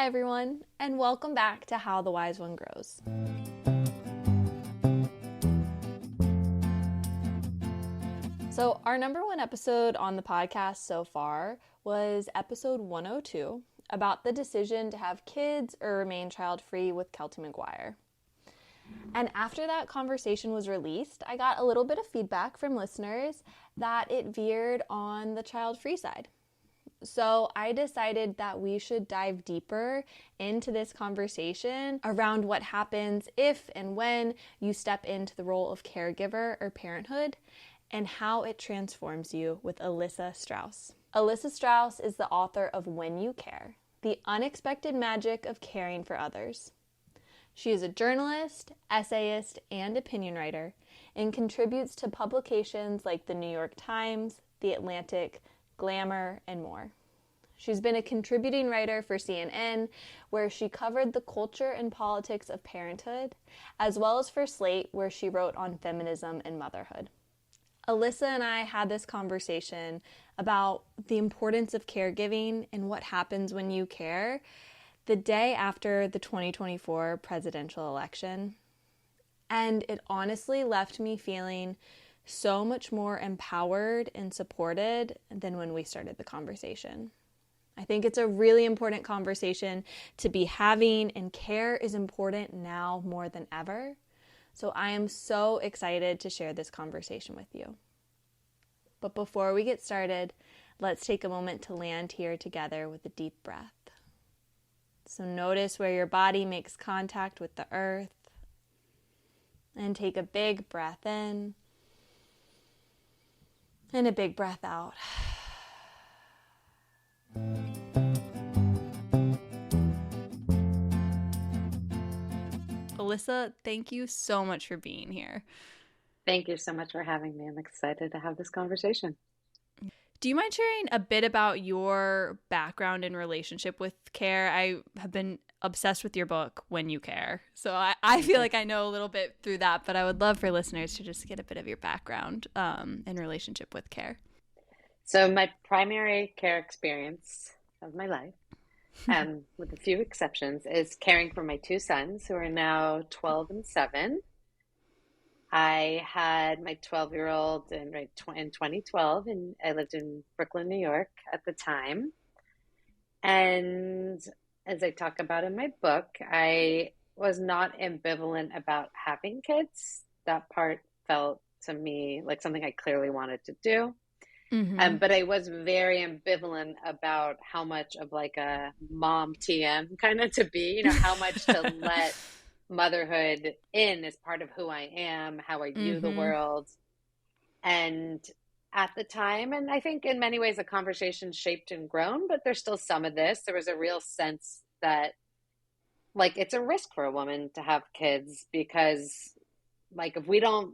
Hi, everyone, and welcome back to How the Wise One Grows. So, our number one episode on the podcast so far was episode 102 about the decision to have kids or remain child-free with Kelty McGuire. And after that conversation was released, I got a little bit of feedback from listeners that it veered on the child-free side. So I decided that we should dive deeper into this conversation around what happens if and when you step into the role of caregiver or parenthood and how it transforms you with Elissa Strauss. Elissa Strauss is the author of When You Care, The Unexpected Magic of Caring for Others. She is a journalist, essayist, and opinion writer and contributes to publications like the New York Times, The Atlantic, Glamour, and more. She's been a contributing writer for CNN, where she covered the culture and politics of parenthood, as well as for Slate, where she wrote on feminism and motherhood. Elissa and I had this conversation about the importance of caregiving and what happens when you care the day after the 2024 presidential election. And it honestly left me feeling so much more empowered and supported than when we started the conversation. I think it's a really important conversation to be having, and care is important now more than ever. So I am so excited to share this conversation with you. But before we get started, let's take a moment to land here together with a deep breath. So notice where your body makes contact with the earth, and take a big breath in and a big breath out. Elissa, thank you so much for being here. Thank you so much for having me. I'm excited to have this conversation. Do you mind sharing a bit about your background and relationship with care? I have been obsessed with your book, When You Care. So I feel like I know a little bit through that, but I would love for listeners to just get a bit of your background and relationship with care. So my primary care experience of my life, with a few exceptions, is caring for my two sons who are now 12 and 7. I had my 12-year-old in 2012, and I lived in Brooklyn, New York at the time. And as I talk about in my book, I was not ambivalent about having kids. That part felt to me like something I clearly wanted to do. Mm-hmm. But I was very ambivalent about how much of like a mom TM kind of to be, how much to let motherhood in as part of who I am, how I view the world. And at the time, and I think in many ways the conversation shaped and grown, but there's still some of this. There was a real sense that like it's a risk for a woman to have kids because like if we don't,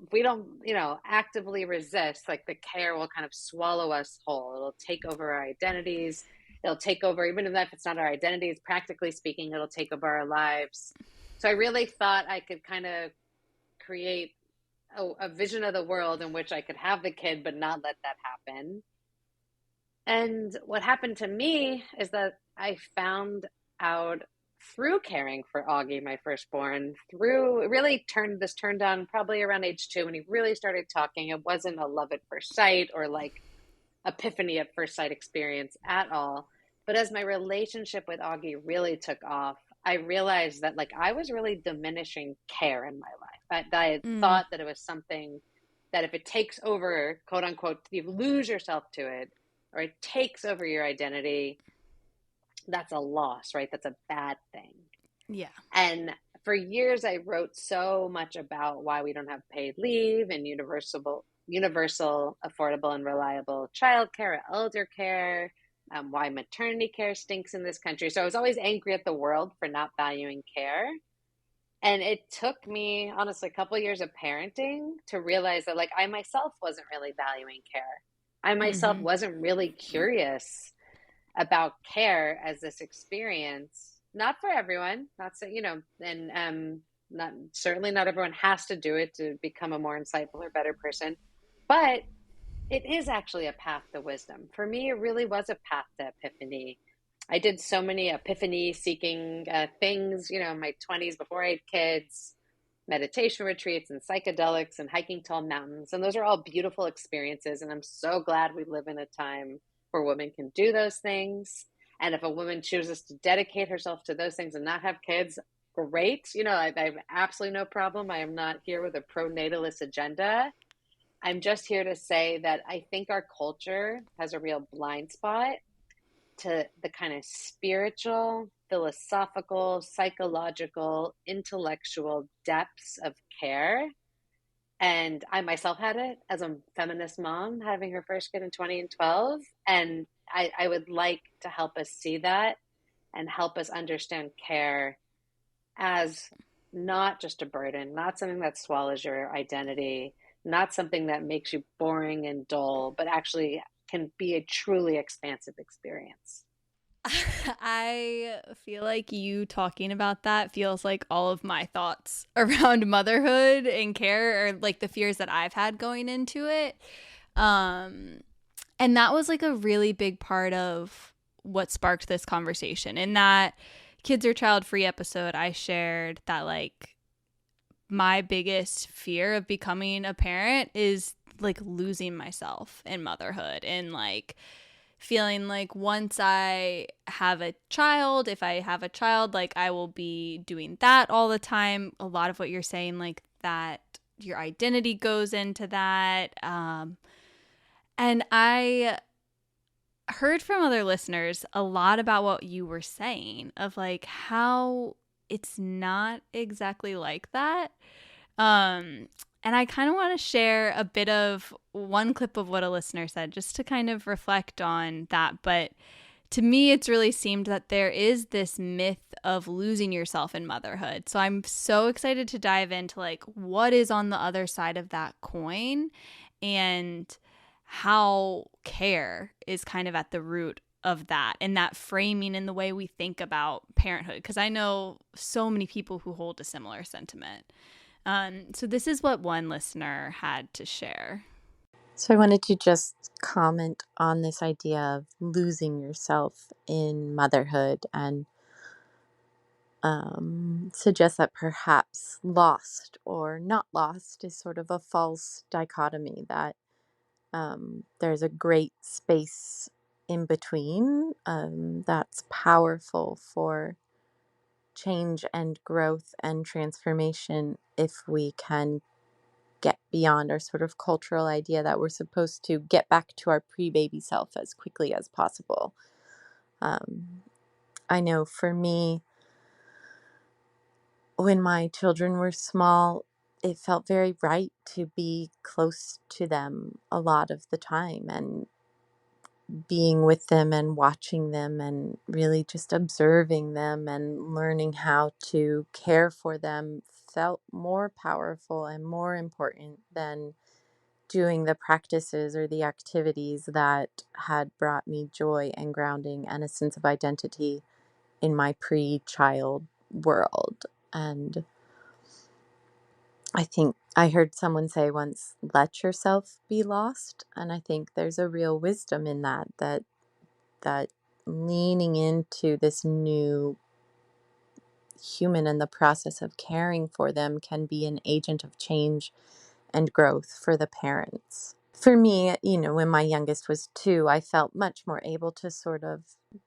actively resist, like the care will kind of swallow us whole. It'll take over our identities. It'll take over, even if it's not our identities, practically speaking, it'll take over our lives. So I really thought I could kind of create a vision of the world in which I could have the kid, but not let that happen. And what happened to me is that I found out through caring for Augie, my firstborn, turned on probably around age 2 when he really started talking. It wasn't a love at first sight or like epiphany at first sight experience at all. But as my relationship with Augie really took off, I realized that like I was really diminishing care in my life. I thought that it was something that if it takes over, quote unquote, you lose yourself to it, or it takes over your identity, that's a loss, right? That's a bad thing. Yeah. And for years, I wrote so much about why we don't have paid leave and universal, affordable, and reliable childcare, elder care, why maternity care stinks in this country. So I was always angry at the world for not valuing care. And it took me, honestly, a couple of years of parenting to realize that like I myself wasn't really valuing care. I myself wasn't really curious about care as this experience, not for everyone, certainly not everyone has to do it to become a more insightful or better person, but it is actually a path to wisdom. For me, it really was a path to epiphany. I did so many epiphany seeking things, in my 20s before I had kids, meditation retreats and psychedelics and hiking tall mountains. And those are all beautiful experiences. And I'm so glad we live in a time where women can do those things. And if a woman chooses to dedicate herself to those things and not have kids, great. I have absolutely no problem. I am not here with a pro-natalist agenda. I'm just here to say that I think our culture has a real blind spot to the kind of spiritual, philosophical, psychological, intellectual depths of care. And I myself had it as a feminist mom, having her first kid in 2012. And I would like to help us see that and help us understand care as not just a burden, not something that swallows your identity, not something that makes you boring and dull, but actually can be a truly expansive experience. I feel like you talking about that feels like all of my thoughts around motherhood and care, or like the fears that I've had going into it. Um, and that was like a really big part of what sparked this conversation. In that Kids Are Child Free episode, I shared that like my biggest fear of becoming a parent is like losing myself in motherhood, and like feeling like once I have a child, if I have a child, like I will be doing that all the time. A lot of what you're saying, like that your identity goes into that. And I heard from other listeners a lot about what you were saying of like how it's not exactly like that. Um, and I kind of want to share a bit of one clip of what a listener said just to kind of reflect on that. But to me, it's really seemed that there is this myth of losing yourself in motherhood. So I'm so excited to dive into like what is on the other side of that coin, and how care is kind of at the root of that, and that framing in the way we think about parenthood. Because I know so many people who hold a similar sentiment. So this is what one listener had to share. So I wanted to just comment on this idea of losing yourself in motherhood, and suggest that perhaps lost or not lost is sort of a false dichotomy, that there's a great space in between that's powerful for change and growth and transformation if we can get beyond our sort of cultural idea that we're supposed to get back to our pre-baby self as quickly as possible. I know for me, when my children were small, it felt very right to be close to them a lot of the time, and being with them and watching them and really just observing them and learning how to care for them felt more powerful and more important than doing the practices or the activities that had brought me joy and grounding and a sense of identity in my pre-child world. And I think I heard someone say once, let yourself be lost. And I think there's a real wisdom in that leaning into this new human and the process of caring for them can be an agent of change and growth for the parents. For me, when my youngest was 2, I felt much more able to sort of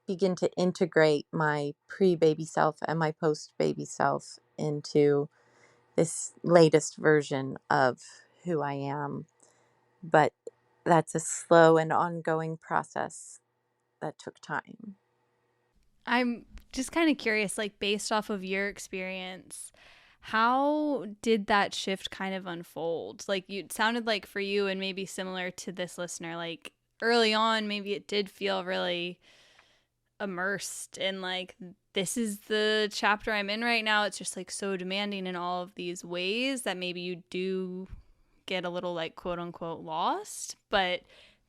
begin to integrate my pre-baby self and my post-baby self into this latest version of who I am. But that's a slow and ongoing process that took time. I'm just kind of curious, like based off of your experience, how did that shift kind of unfold? Like you it sounded like for you, and maybe similar to this listener, like early on, maybe it did feel really immersed in like this is the chapter I'm in right now. It's just like so demanding in all of these ways that maybe you do get a little like quote unquote lost, but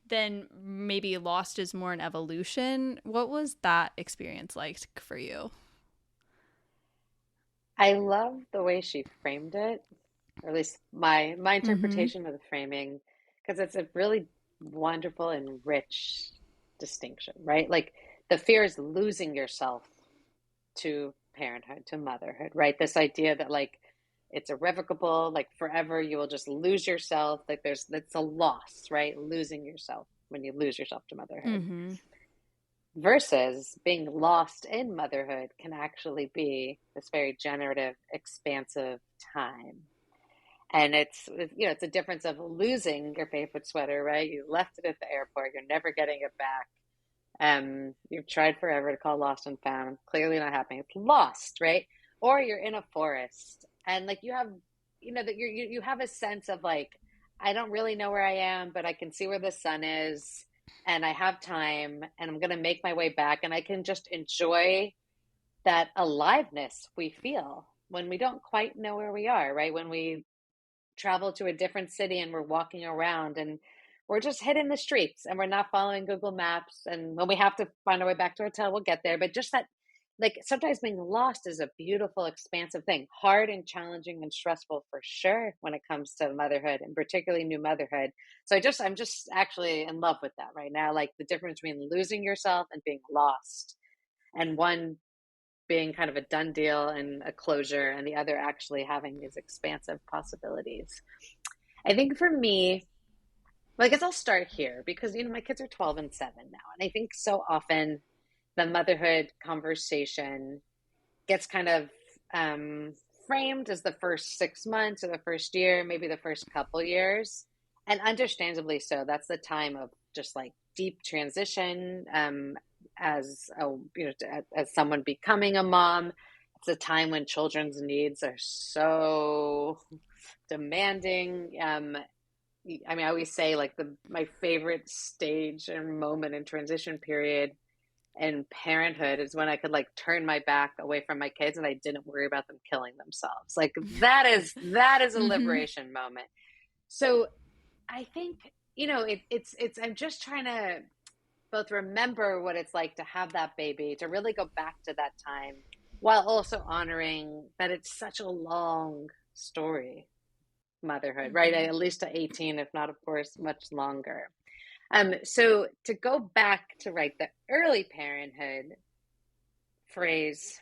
then maybe lost is more an evolution. What was that experience like for you? I love the way she framed it, or at least my Mm-hmm. interpretation of the framing, because it's a really wonderful and rich distinction, right? Like the fear is losing yourself to parenthood, to motherhood, right? This idea that like it's irrevocable, like forever you will just lose yourself. Like that's a loss, right? Losing yourself when you lose yourself to motherhood. Mm-hmm. Versus being lost in motherhood can actually be this very generative, expansive time. And it's a difference of losing your favorite sweater, right? You left it at the airport, you're never getting it back. You've tried forever to call lost and found, clearly not happening. It's lost, right? Or you're in a forest and like you have, that you have a sense of like, I don't really know where I am, but I can see where the sun is and I have time and I'm going to make my way back and I can just enjoy that aliveness we feel when we don't quite know where we are, right? When we travel to a different city and we're walking around and we're just hitting the streets and we're not following Google Maps. And when we have to find our way back to our hotel, we'll get there. But just that, like sometimes being lost is a beautiful, expansive thing. Hard and challenging and stressful for sure when it comes to motherhood and particularly new motherhood. So I'm just actually in love with that right now. Like the difference between losing yourself and being lost, and one being kind of a done deal and a closure, and the other actually having these expansive possibilities. I think for me, well, I guess I'll start here because, my kids are 12 and 7 now. And I think so often the motherhood conversation gets kind of framed as the first 6 months or the first year, maybe the first couple years. And understandably so. That's the time of just like deep transition as someone becoming a mom. It's a time when children's needs are so demanding. I always say like my favorite stage and moment in transition period and parenthood is when I could like turn my back away from my kids and I didn't worry about them killing themselves. Like that is a liberation moment. So I think, it's I'm just trying to both remember what it's like to have that baby, to really go back to that time while also honoring that it's such a long story, motherhood, right? At least to 18, if not, of course, much longer. So to go back to the early parenthood phase,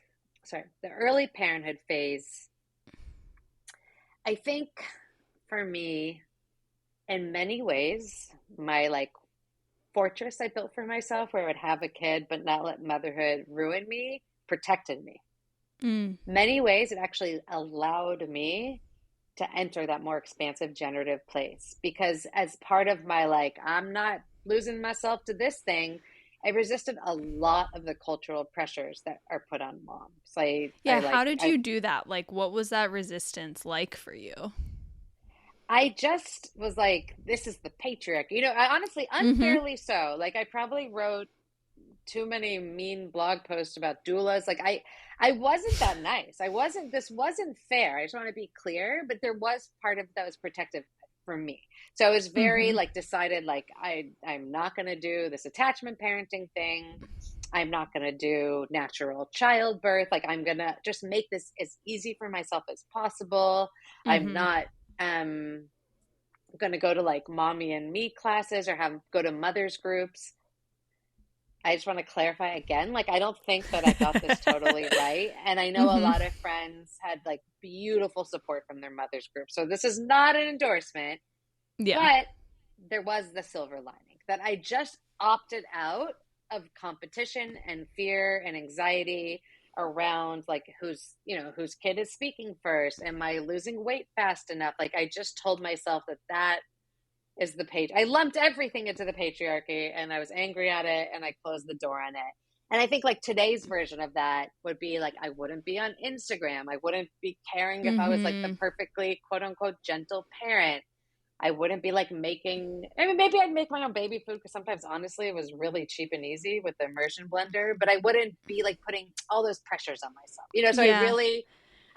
I think for me, in many ways, my fortress I built for myself where I would have a kid but not let motherhood ruin me, protected me. Many ways it actually allowed me to enter that more expansive generative place, because as part of my I'm not losing myself to this thing, I resisted a lot of the cultural pressures that are put on moms. How did you do that? Like, what was that resistance like for you? I just was like, this is the patriarchy. I honestly, unfairly so. I probably wrote too many mean blog posts about doulas. I wasn't that nice. This wasn't fair. I just want to be clear, but there was part of that was protective for me. So I was very decided, I'm not going to do this attachment parenting thing. I'm not going to do natural childbirth. I'm going to just make this as easy for myself as possible. I'm not going to go to mommy and me classes or go to mothers groups. I just want to clarify again, I don't think that I got this totally right. And I know a lot of friends had beautiful support from their mothers group. So this is not an endorsement, but there was the silver lining that I just opted out of competition and fear and anxiety around whose kid is speaking first. Am I losing weight fast enough? I just told myself that is the page. I lumped everything into the patriarchy and I was angry at it and I closed the door on it. And I think today's version of that would be I wouldn't be on Instagram. I wouldn't be caring if I was the perfectly quote unquote gentle parent. I wouldn't be making, maybe I'd make my own baby food because sometimes honestly it was really cheap and easy with the immersion blender, but I wouldn't be putting all those pressures on myself. So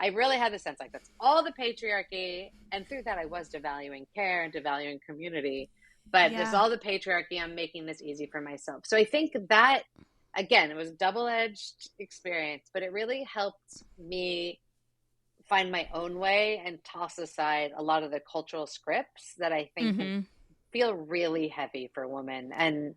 I really had the sense that's all the patriarchy. And through that, I was devaluing care and devaluing community. But there's all the patriarchy. I'm making this easy for myself. So I think that, again, it was a double-edged experience, but it really helped me find my own way and toss aside a lot of the cultural scripts that I think can feel really heavy for women. And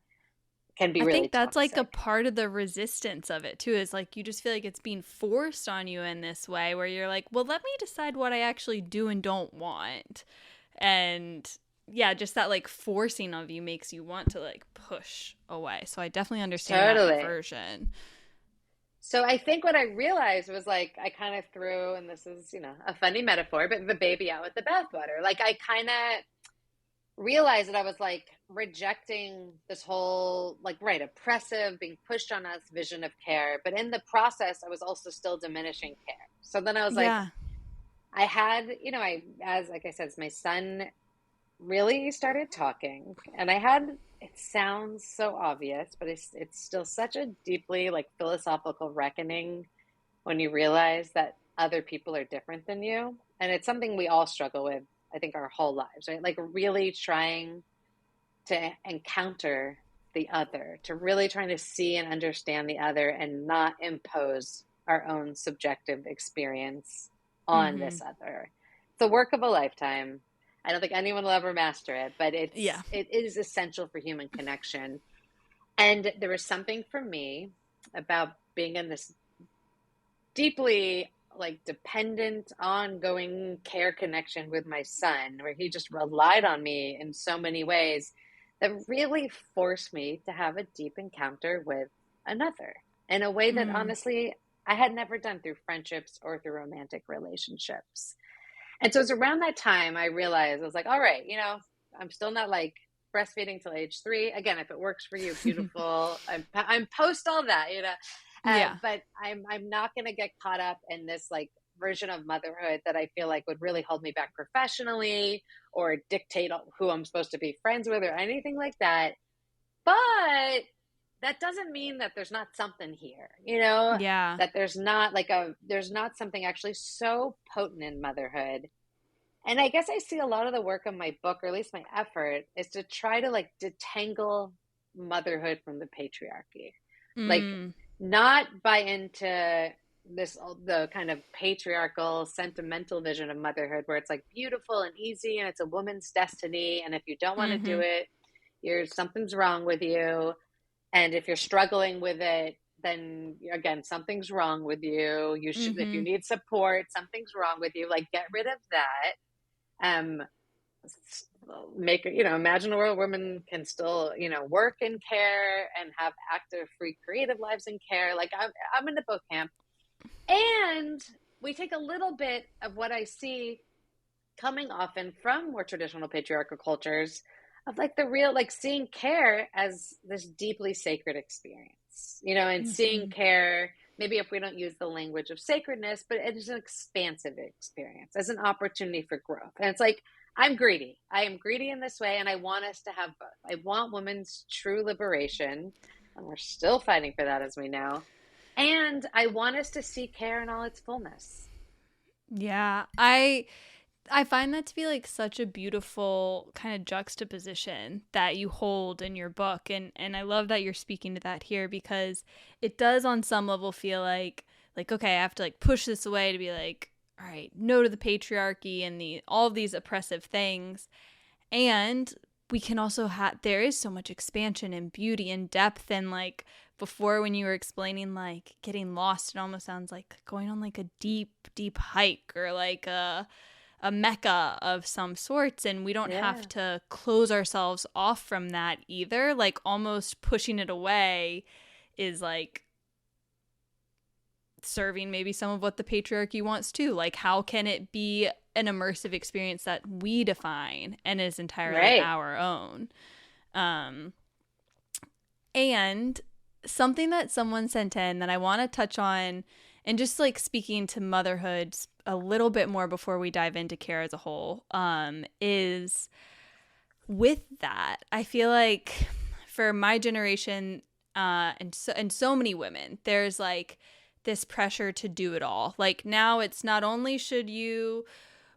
can be I really think that's like a toxic. part of the resistance of it too, is like you just feel like it's being forced on you in this way where you're like, well, let me decide what I actually do and don't want. And yeah, just that like forcing of you makes you want to like push away. So I definitely understand that Totally. aversion. So I think what I realized was like I kind of threw, and this is, a funny metaphor, but the baby out with the bathwater. Like I kind of realized that I was like rejecting this whole like right oppressive being pushed on us vision of care, but in the process I was also still diminishing care. So then I was like, Yeah. I had, I, as like I said, my son really started talking, and I had, it sounds so obvious, but it's still such a deeply like philosophical reckoning when you realize that other people are different than you. And it's something we all struggle with, I think, our whole lives, right? Like really trying to encounter the other, to really trying to see and understand the other and not impose our own subjective experience on Mm-hmm. this other. It's a work of a lifetime. I don't think anyone will ever master it, but Yeah. it is essential for human connection. And there was something for me about being in this deeply like dependent, ongoing care connection with my son, where he just relied on me in so many ways that really forced me to have a deep encounter with another in a way that Mm. honestly I had never done through friendships or through romantic relationships. And so it was around that time I realized I was like, all right, I'm still not like breastfeeding till age 3. Again, if it works for you, beautiful. I'm post all that, Yeah. but I'm not going to get caught up in this like version of motherhood that I feel like would really hold me back professionally or dictate who I'm supposed to be friends with or anything like that. But that doesn't mean that there's not something here, Yeah. that there's not something actually so potent in motherhood. And I guess I see a lot of the work of my book, or at least my effort, is to try to like detangle motherhood from the patriarchy. Like Mm. not buy into the kind of patriarchal, sentimental vision of motherhood where it's like beautiful and easy and it's a woman's destiny. And if you don't want to do Mm-hmm. it, something's wrong with you. And if you're struggling with it, then again, something's wrong with you. You should, if Mm-hmm. you need support, something's wrong with you. Like get rid of that. Um, make imagine a world where women can still work in care and have active, free, creative lives in care. Like I'm into both camp, and we take a little bit of what I see coming often from more traditional patriarchal cultures of like the real like seeing care as this deeply sacred experience, and seeing Mm-hmm. care maybe if we don't use the language of sacredness, but it is an expansive experience as an opportunity for growth. And it's like I'm greedy. I am greedy in this way, and I want us to have both. I want women's true liberation, and we're still fighting for that, as we know. And I want us to see care in all its fullness. Yeah. I find that to be like such a beautiful kind of juxtaposition that you hold in your book, and I love that you're speaking to that here because it does on some level feel like okay, I have to like push this away to be like all right, no to the patriarchy and the all of these oppressive things. And we can also have there is so much expansion and beauty and depth, and like before when you were explaining like getting lost, it almost sounds like going on like a deep hike or like a mecca of some sorts, and we don't Yeah. have to close ourselves off from that either. Like almost pushing it away is like serving maybe some of what the patriarchy wants too. Like how can it be an immersive experience that we define and is entirely Right. our own? um and something that someone sent in that I want to touch on, and just like speaking to motherhood a little bit more before we dive into care as a whole, is with that. I feel like for my generation, and so many women, there's like this pressure to do it all. Like now, it's not only should you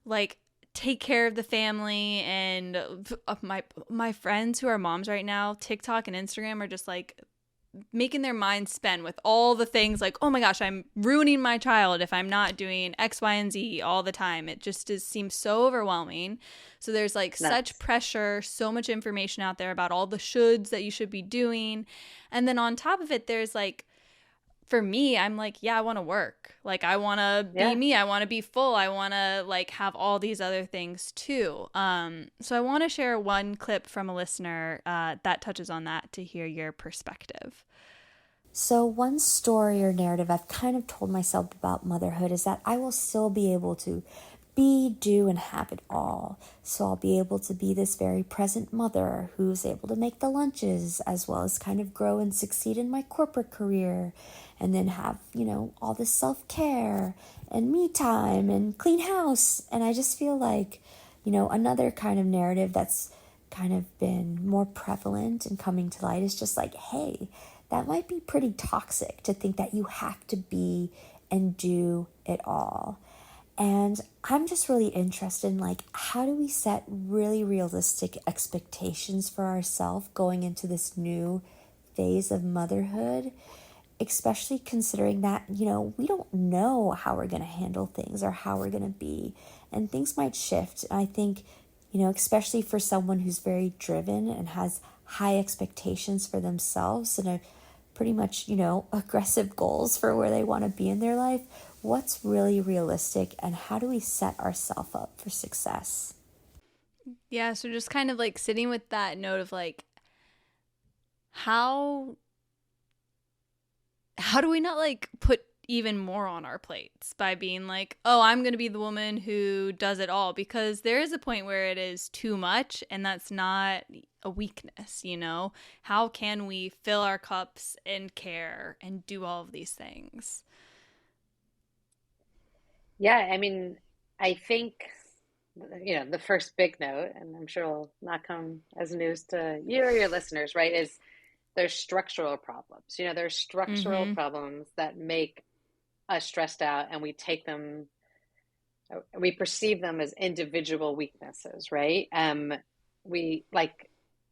like take care of the family, and my friends who are moms right now, TikTok and Instagram are just like making their minds spin with all the things like, oh my gosh, I'm ruining my child if I'm not doing X, Y, and Z all the time. It just seems so overwhelming. So there's like such pressure, so much information out there about all the shoulds that you should be doing. And then on top of it, there's like, for me, I'm like, yeah, I want to work. Like, I want to be me. I want to be full. I want to like have all these other things too. So I want to share one clip from a listener that touches on that to hear your perspective. So one story or narrative I've kind of told myself about motherhood is that I will still be able to be, do, and have it all. So I'll be able to be this very present mother who's able to make the lunches as well as kind of grow and succeed in my corporate career, and then have, all this self-care and me time and clean house. And I just feel like, another kind of narrative that's kind of been more prevalent and coming to light is just like, hey, that might be pretty toxic to think that you have to be and do it all. And I'm just really interested in like, how do we set really realistic expectations for ourselves going into this new phase of motherhood, especially considering that, we don't know how we're going to handle things or how we're going to be, and things might shift. And I think, especially for someone who's very driven and has high expectations for themselves and a pretty much, aggressive goals for where they want to be in their life, what's really realistic and how do we set ourselves up for success? Yeah, so just kind of like sitting with that note of like, how do we not like put even more on our plates by being like, oh, I'm going to be the woman who does it all? Because there is a point where it is too much, and that's not a weakness, How can we fill our cups and care and do all of these things? Yeah, I mean, I think, the first big note, and I'm sure will not come as news to you or your listeners, right, is there's structural problems. There's structural problems that make us stressed out, and we perceive them as individual weaknesses, right?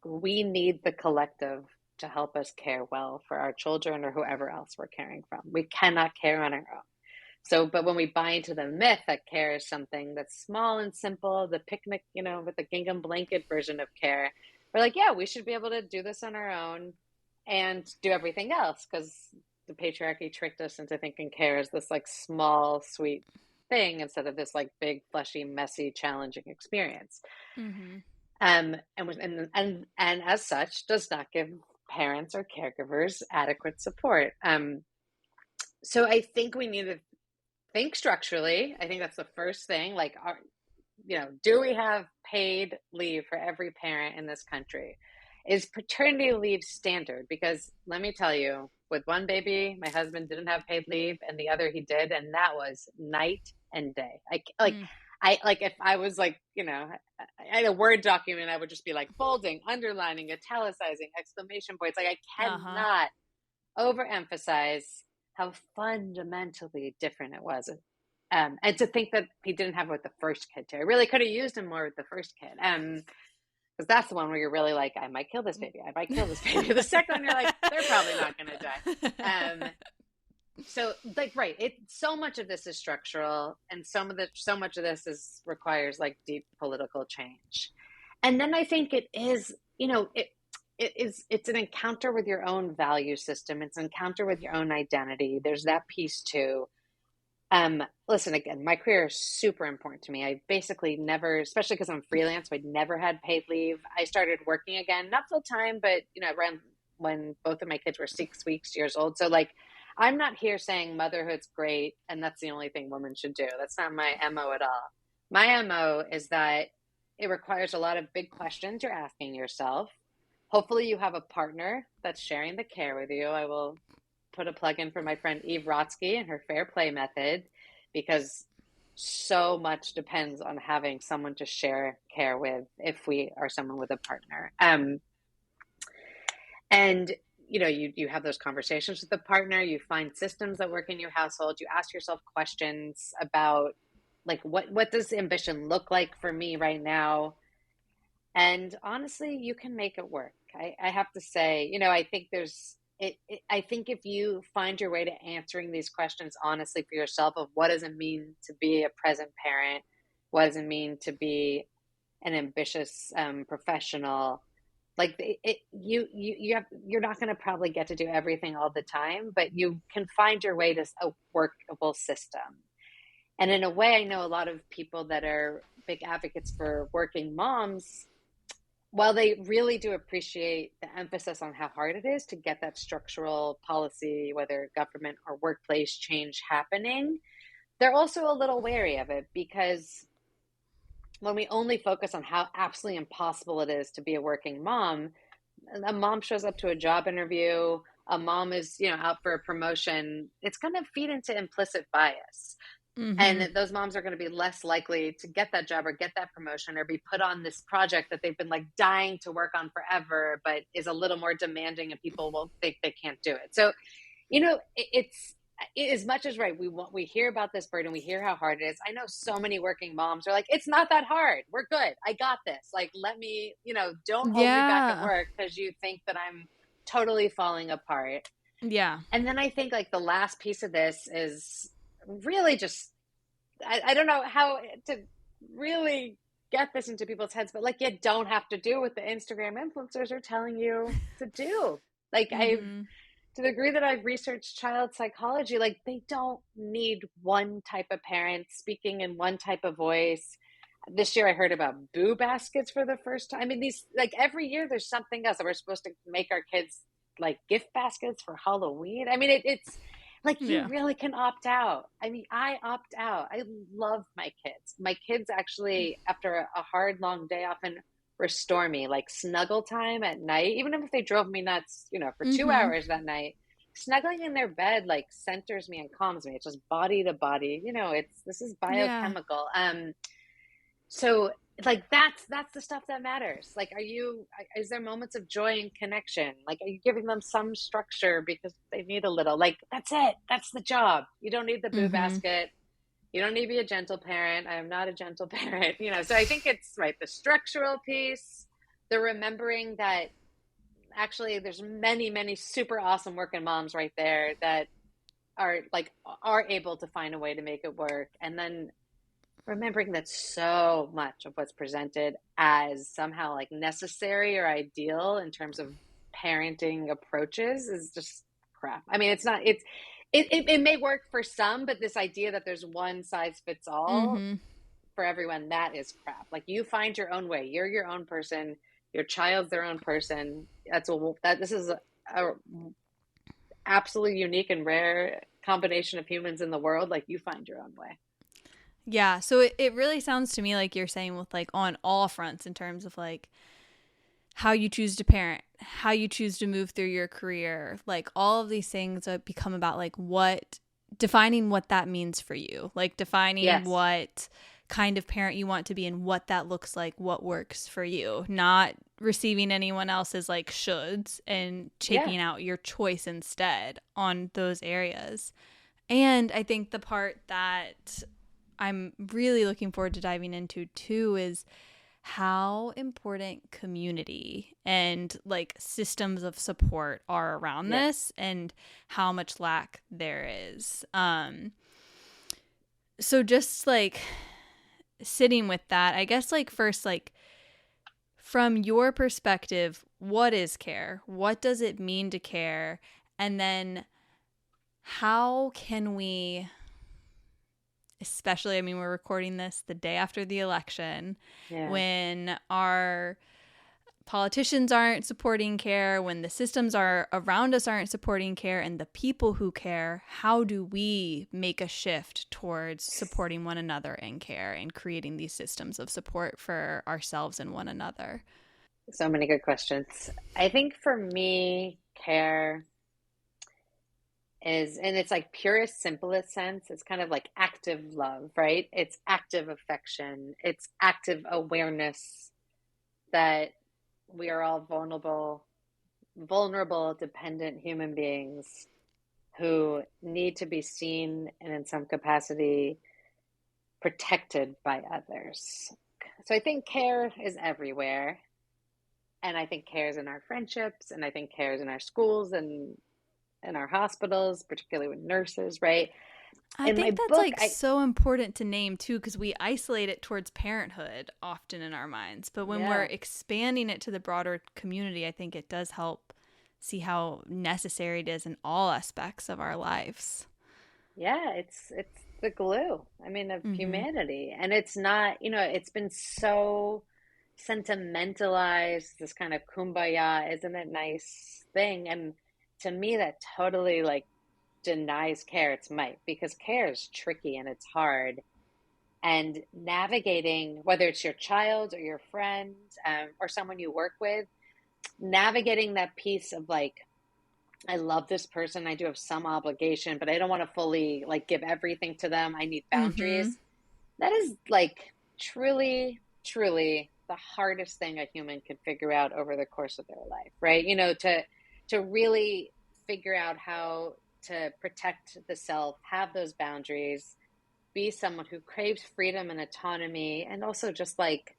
We need the collective to help us care well for our children or whoever else we're caring from. We cannot care on our own. So, but when we buy into the myth that care is something that's small and simple, the picnic, with the gingham blanket version of care, we're like, yeah, we should be able to do this on our own and do everything else, because the patriarchy tricked us into thinking care is this like small, sweet thing instead of this like big, fleshy, messy, challenging experience. And as such, does not give parents or caregivers adequate support. So I think we need to think structurally. I think that's the first thing. Like, do we have paid leave for every parent in this country? Is paternity leave standard? Because let me tell you, with one baby, my husband didn't have paid leave, and the other he did, and that was night and day. If I was like, I had a Word document, I would just be like bolding, underlining, italicizing, exclamation points. Like, I cannot overemphasize how fundamentally different it was. And to think that he didn't have it with the first kid too. I really could have used him more with the first kid. Because that's the one where you're really like, I might kill this baby. I might kill this baby. The second one, you're like, they're probably not going to die. So like, right. So much of this is structural, and so much of this requires like deep political change. And then I think it is, it's an encounter with your own value system. It's an encounter with your own identity. There's that piece too. Listen, again, my career is super important to me. I basically never, especially because I'm freelance, I never had paid leave. I started working again, not full time, but around when both of my kids were 6 weeks, years old. So like, I'm not here saying motherhood's great and that's the only thing women should do. That's not my MO at all. My MO is that it requires a lot of big questions you're asking yourself. Hopefully you have a partner that's sharing the care with you. I will put a plug in for my friend Eve Rotsky and her fair play method, because so much depends on having someone to share care with if we are someone with a partner. And you have those conversations with the partner, you find systems that work in your household, you ask yourself questions about like, what does ambition look like for me right now? And honestly, you can make it work. I have to say, I think there's I think if you find your way to answering these questions honestly for yourself of what does it mean to be a present parent, what does it mean to be an ambitious professional, like you're not going to probably get to do everything all the time, but you can find your way to a workable system. And in a way, I know a lot of people that are big advocates for working moms, while they really do appreciate the emphasis on how hard it is to get that structural policy, whether government or workplace change happening, they're also a little wary of it, because when we only focus on how absolutely impossible it is to be a working mom, a mom shows up to a job interview, a mom is, out for a promotion, it's going to feed into implicit bias. Mm-hmm. And those moms are going to be less likely to get that job or get that promotion or be put on this project that they've been like dying to work on forever, but is a little more demanding and people will think they can't do it. So, it's as much as right. We hear about this burden, we hear how hard it is. I know so many working moms are like, it's not that hard. We're good. I got this. Like, let me, don't hold me back at work because you think that I'm totally falling apart. Yeah. And then I think like the last piece of this is really just, I don't know how to really get this into people's heads, but like, you don't have to do what the Instagram influencers are telling you to do. Like Mm-hmm. to the degree that I've researched child psychology, like they don't need one type of parent speaking in one type of voice. This year I heard about boo baskets for the first time. I mean, these, like every year there's something else that we're supposed to make our kids like gift baskets for Halloween. I mean, it's like you really can opt out. I mean, I opt out. I love my kids. My kids actually, after a hard, long day, often restore me, like snuggle time at night, even if they drove me nuts, for 2 hours that night. Snuggling in their bed like centers me and calms me. It's just body to body. This is biochemical. So like that's the stuff that matters. Like, is there moments of joy and connection? Like, are you giving them some structure because they need a little? Like, that's it. That's the job. You don't need the boo basket. You don't need to be a gentle parent. I am not a gentle parent. So I think it's right, the structural piece, the remembering that actually there's many, many super awesome working moms right there that are able to find a way to make it work. And then remembering that so much of what's presented as somehow like necessary or ideal in terms of parenting approaches is just crap. I mean, it may work for some, but this idea that there's one size fits all for everyone, that is crap. Like, you find your own way. You're your own person. Your child's their own person. This is a absolutely unique and rare combination of humans in the world. Like, you find your own way. Yeah, so it really sounds to me like you're saying with like on all fronts in terms of like how you choose to parent, how you choose to move through your career, like all of these things that become about like defining what that means for you, like defining what kind of parent you want to be and what that looks like, what works for you, not receiving anyone else's like shoulds and taking out your choice instead on those areas. And I think the part that I'm really looking forward to diving into too is how important community and like systems of support are around this and how much lack there is. So just like sitting with that, I guess like first, like from your perspective, what is care? What does it mean to care? And then how can we, especially, I mean, we're recording this the day after the election, when our politicians aren't supporting care, when the systems are around us aren't supporting care, and the people who care, how do we make a shift towards supporting one another in care and creating these systems of support for ourselves and one another? So many good questions. I think for me, care is, in its like purest, simplest sense, it's kind of like active love, right? It's active affection. It's active awareness that we are all vulnerable, dependent human beings who need to be seen and in some capacity protected by others. So I think care is everywhere. And I think care is in our friendships, and I think care is in our schools and in our hospitals, particularly with nurses, right? I In my think that's book, like so important to name too, because we isolate it towards parenthood often in our minds. But when we're yeah, expanding it to the broader community, I think it does help see how necessary it is in all aspects of our lives. yeah, it's the glue, I mean, of Mm-hmm. humanity. And it's not, it's been so sentimentalized, this kind of kumbaya, isn't it nice thing. And to me, that totally like denies care its might, because care is tricky and it's hard. And navigating, whether it's your child or your friend, or someone you work with, navigating that piece of like, I love this person, I do have some obligation, but I don't want to fully like give everything to them, I need Mm-hmm. boundaries. That is like truly, truly the hardest thing a human can figure out over the course of their life, right? To really figure out how to protect the self, have those boundaries, be someone who craves freedom and autonomy, and also just like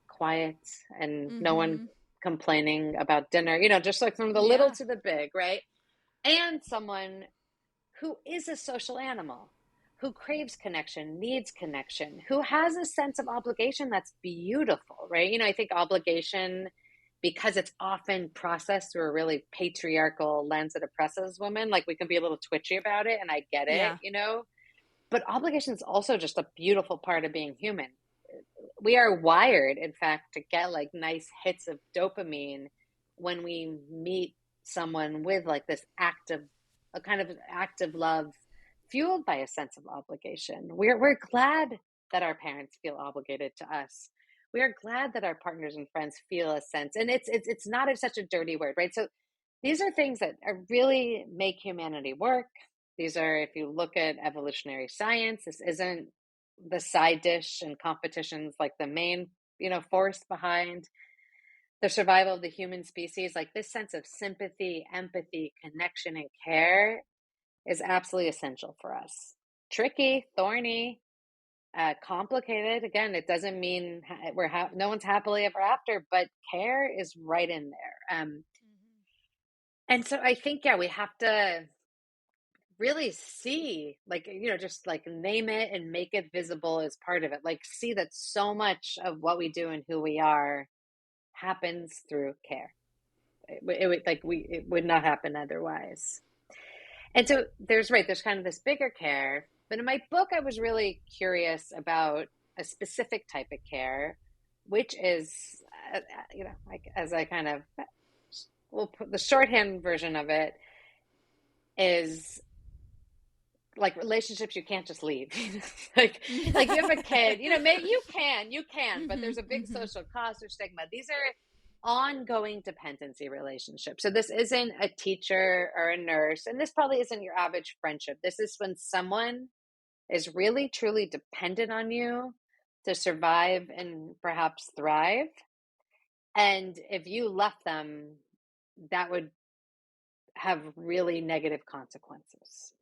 quiet and no one Mm-hmm. complaining about dinner, just like from the little Yeah. to the big, right? And someone who is a social animal, who craves connection, needs connection, who has a sense of obligation that's beautiful, right? I think obligation, because it's often processed through a really patriarchal lens that oppresses women, like we can be a little twitchy about it, and I get it, Yeah. but obligation is also just a beautiful part of being human. We are wired, in fact, to get like nice hits of dopamine when we meet someone with like this a kind of active love fueled by a sense of obligation. We're glad that our parents feel obligated to us. We are glad that our partners and friends feel a sense, and it's not such a dirty word, right? So these are things that are really make humanity work. These are, if you look at evolutionary science, this isn't the side dish and competitions like the main, force behind the survival of the human species. Like this sense of sympathy, empathy, connection, and care is absolutely essential for us. Tricky, thorny, complicated. Again, it doesn't mean no one's happily ever after, but care is right in there. And so I think, yeah, we have to really see, like, just like name it and make it visible as part of it. Like, see that so much of what we do and who we are happens through care. It would not happen otherwise. And so there's kind of this bigger care. But in my book, I was really curious about a specific type of care, which is, like as I kind of, we'll put the shorthand version of it is like relationships you can't just leave. like you have a kid, maybe you can, but Mm-hmm. there's a big Mm-hmm. social cost or stigma. These are ongoing dependency relationships. So this isn't a teacher or a nurse, and this probably isn't your average friendship. This is when someone is really truly dependent on you to survive and perhaps thrive. And if you left them, that would have really negative consequences.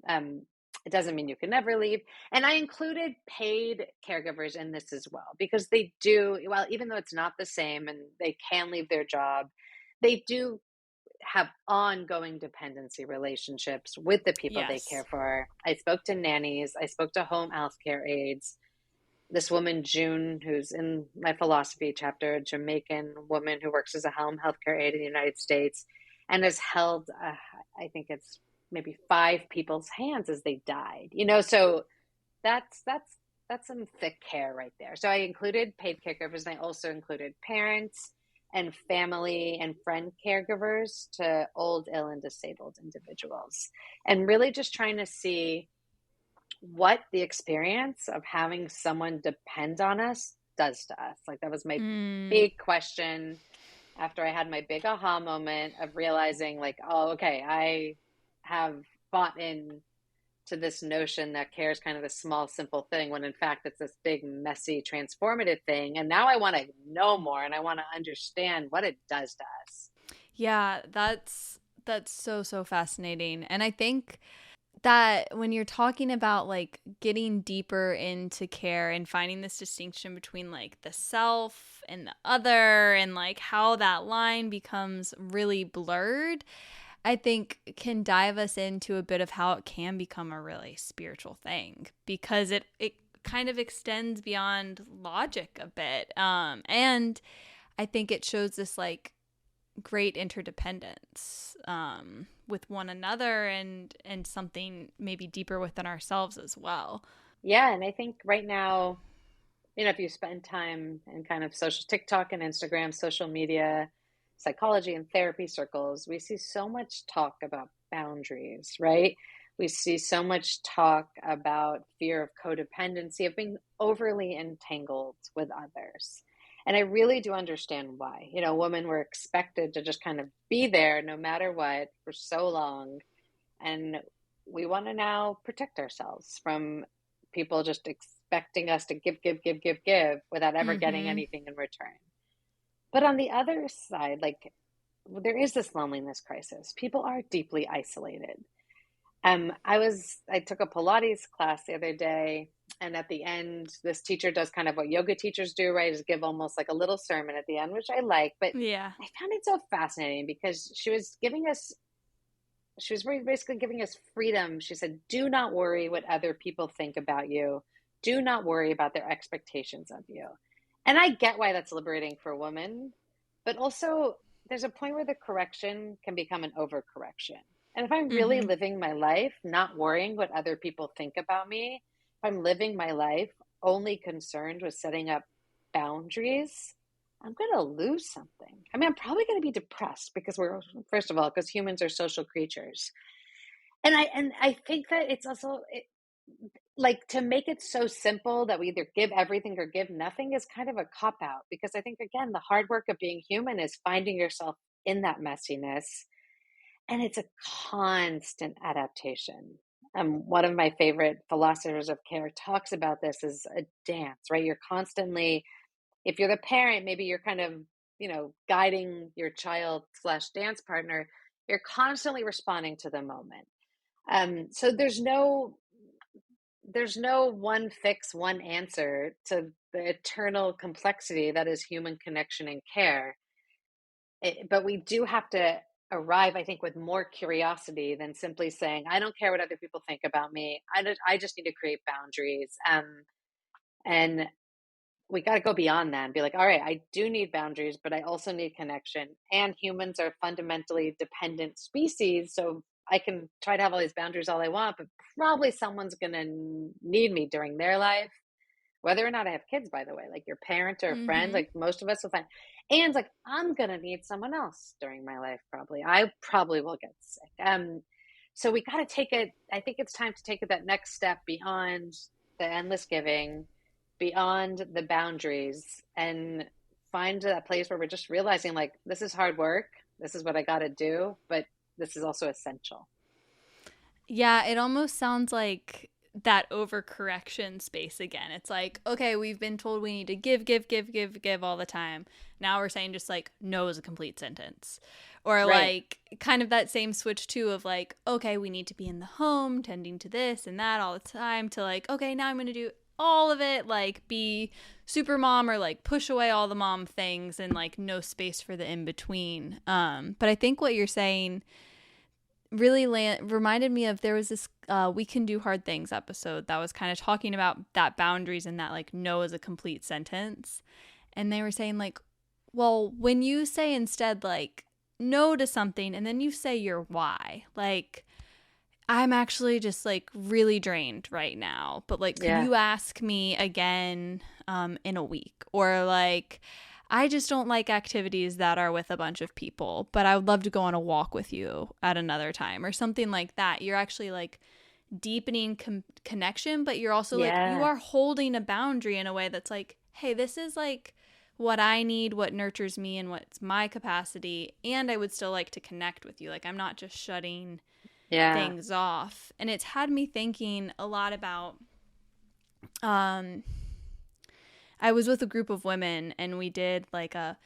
It doesn't mean you can never leave. And I included paid caregivers in this as well, because they do, well, even though it's not the same and they can leave their job, they do have ongoing dependency relationships with the people they Yes. care for. I spoke to nannies, I spoke to home healthcare aides. This woman, June, who's in my philosophy chapter, a Jamaican woman who works as a home healthcare aide in the United States and has held, I think it's maybe 5 people's hands as they died. So that's some thick care right there. So I included paid caregivers, and I also included parents and family and friend caregivers to old, ill, and disabled individuals, and really just trying to see what the experience of having someone depend on us does to us. Like that was my Mm. big question after I had my big aha moment of realizing like, oh, okay, I have bought in to this notion that care is kind of a small, simple thing, when in fact it's this big, messy, transformative thing. And now I want to know more, and I want to understand what it does to us. Yeah, that's so fascinating. And I think that when you're talking about like getting deeper into care and finding this distinction between like the self and the other and like how that line becomes really blurred, I think can dive us into a bit of how it can become a really spiritual thing, because it kind of extends beyond logic a bit. And I think it shows this like great interdependence with one another and something maybe deeper within ourselves as well. Yeah, and I think right now, if you spend time in kind of social TikTok and Instagram, social media, psychology and therapy circles, we see so much talk about boundaries, right? We see so much talk about fear of codependency, of being overly entangled with others. And I really do understand why. Women were expected to just kind of be there no matter what for so long. And we want to now protect ourselves from people just expecting us to give without ever getting anything in return. But on the other side, like, there is this loneliness crisis. People are deeply isolated. I took a Pilates class the other day, and at the end, this teacher does kind of what yoga teachers do, right? Is give almost like a little sermon at the end, which I like. But yeah, I found it so fascinating because she was basically giving us freedom. She said, do not worry what other people think about you. Do not worry about their expectations of you. And I get why that's liberating for a woman, but also there's a point where the correction can become an overcorrection. And if I'm really living my life, not worrying what other people think about me, if I'm living my life only concerned with setting up boundaries, I'm going to lose something. I mean, I'm probably going to be depressed because first of all, because humans are social creatures. And I think that it's also like, to make it so simple that we either give everything or give nothing is kind of a cop out, because I think, again, the hard work of being human is finding yourself in that messiness. And it's a constant adaptation. One of my favorite philosophers of care talks about this as a dance, right? You're constantly, if you're the parent, maybe you're kind of, guiding your child / dance partner. You're constantly responding to the moment. So there's no one fix, one answer to the eternal complexity that is human connection and care. But we do have to arrive, I think, with more curiosity than simply saying, I don't care what other people think about me. I just need to create boundaries. And we got to go beyond that and be like, all right, I do need boundaries, but I also need connection. And humans are fundamentally dependent species. So I can try to have all these boundaries all I want, but probably someone's going to need me during their life, whether or not I have kids, by the way, like your parent or friend, like most of us will find. And like, I'm going to need someone else during my life. Probably. I probably will get sick. So we got to take it. I think it's time to take it that next step beyond the endless giving, beyond the boundaries, and find that place where we're just realizing, like, this is hard work. This is what I got to do, but this is also essential. Yeah, it almost sounds like that overcorrection space again. It's like, okay, we've been told we need to give all the time. Now we're saying just like no is a complete sentence. Or like kind of that same switch too of like, okay, we need to be in the home tending to this and that all the time, to like, okay, now I'm going to do all of it, like be super mom, or like push away all the mom things and like no space for the in between. But I think what you're saying really reminded me of, there was this We Can Do Hard Things episode that was kind of talking about that boundaries and that like no is a complete sentence. And they were saying like, well, when you say instead like no to something and then you say your why, like, I'm actually just like really drained right now, but like, could you ask me again in a week? Or like, I just don't like activities that are with a bunch of people, but I would love to go on a walk with you at another time, or something like that. You're actually like deepening connection, but you're also like, you are holding a boundary in a way that's like, hey, this is like what I need, what nurtures me, and what's my capacity. And I would still like to connect with you. Like, I'm not just shutting things off. And it's had me thinking a lot about, I was with a group of women and we did like a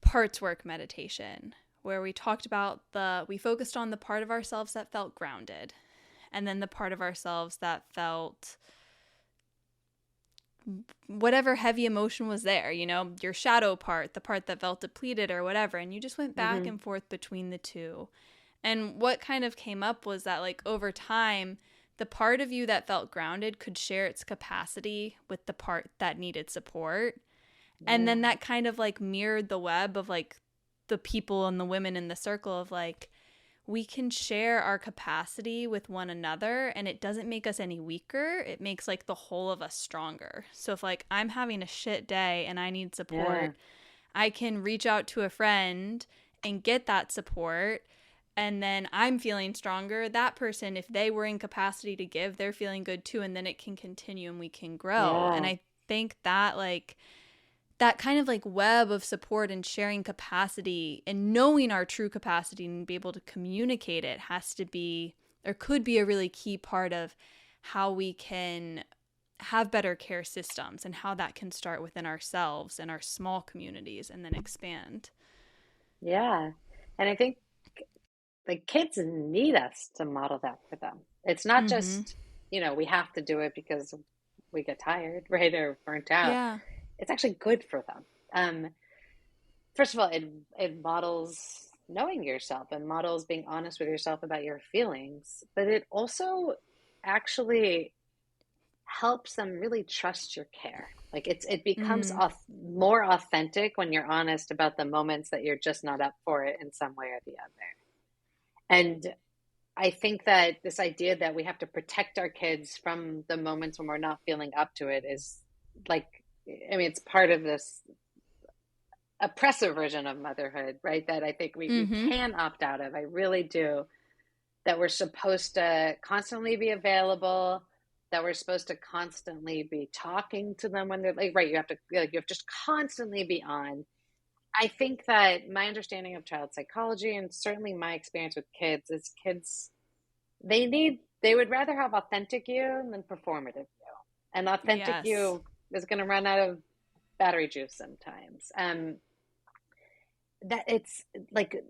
parts work meditation where we talked about we focused on the part of ourselves that felt grounded, and then the part of ourselves that felt whatever heavy emotion was there, your shadow part, the part that felt depleted or whatever. And you just went back and forth between the two. And what kind of came up was that, like, over time, the part of you that felt grounded could share its capacity with the part that needed support. And then that kind of like mirrored the web of like the people and the women in the circle of like, we can share our capacity with one another, and it doesn't make us any weaker. It makes like the whole of us stronger. So if like I'm having a shit day and I need support, I can reach out to a friend and get that support. And then I'm feeling stronger. That person, if they were in capacity to give, they're feeling good too. And then it can continue and we can grow. And I think that like that kind of like web of support and sharing capacity and knowing our true capacity and be able to communicate it has to be, or could be, a really key part of how we can have better care systems and how that can start within ourselves and our small communities and then expand. Yeah. And I think the kids need us to model that for them. It's not just, we have to do it because we get tired, right? Or burnt out. Yeah. It's actually good for them. First of all, it models knowing yourself and models being honest with yourself about your feelings, but it also actually helps them really trust your care. Like it becomes more authentic when you're honest about the moments that you're just not up for it in some way or the other. And I think that this idea that we have to protect our kids from the moments when we're not feeling up to it is like, I mean, it's part of this oppressive version of motherhood, right? That I think we can opt out of. I really do. That we're supposed to constantly be available, that we're supposed to constantly be talking to them when they're like, right, you have to just constantly be on. I think that my understanding of child psychology, and certainly my experience with kids, is kids, they would rather have authentic you than performative you. And authentic you is going to run out of battery juice sometimes. That it's like,